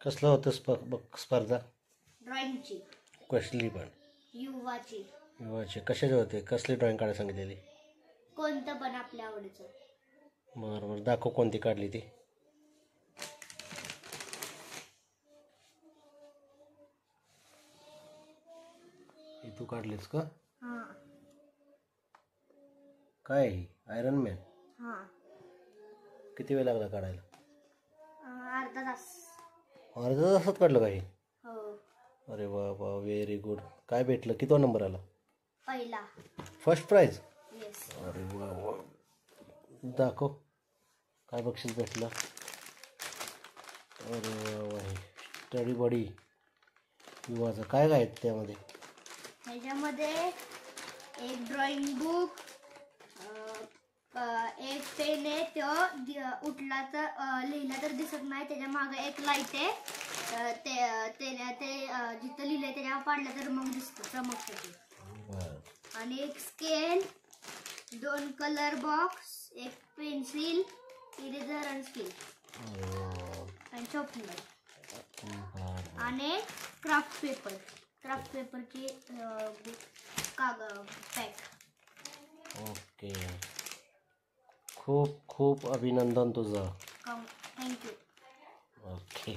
कसलं होतं स्पर्धा? ड्रॉइंगची. कसली पण? युवाची. युवाची. कशाचे होते? कसली ड्रॉइंग काढायला सांगितलेली? कोणतं पण आपल्या आवडीचं. बरोबर, दाखव कोणती काढली ती. तू काढलीस का? हां. काय ही? Iron man? हां. किती वेळ लागला काढायला? अर्धा तास. अर्धा तासात काढलं काही? हो. अरे वा वा, व्हेरी गुड. काय भेटलं? किती नंबर आला? पहिला. First prize? येस. अरे वा वा. दाखव काय बक्षीस भेटलं. अरे वा वा, स्टडी बॉडी युवाचं. काय काय आहेत त्यामध्ये? ह्याच्यामध्ये एक ड्रॉइंग बुक, एक पेन आहे, तो उठला तर लिहिला तर दिसत नाही, त्याच्या मागे एक लाईट आहे, ते जिथं लिहिलंय त्याच्यावर पाडलं तर मग दिसतं, चमकतं ते. आणि एक स्केल, 2 कलर बॉक्स, एक पेन्सिल, इरेजर आणि स्केल आणि चॉकलेट आणि क्राफ्ट पेपरची कागद पॅक. ओके, खूप खूप अभिनंदन तुझं. थँक्यू. ओके.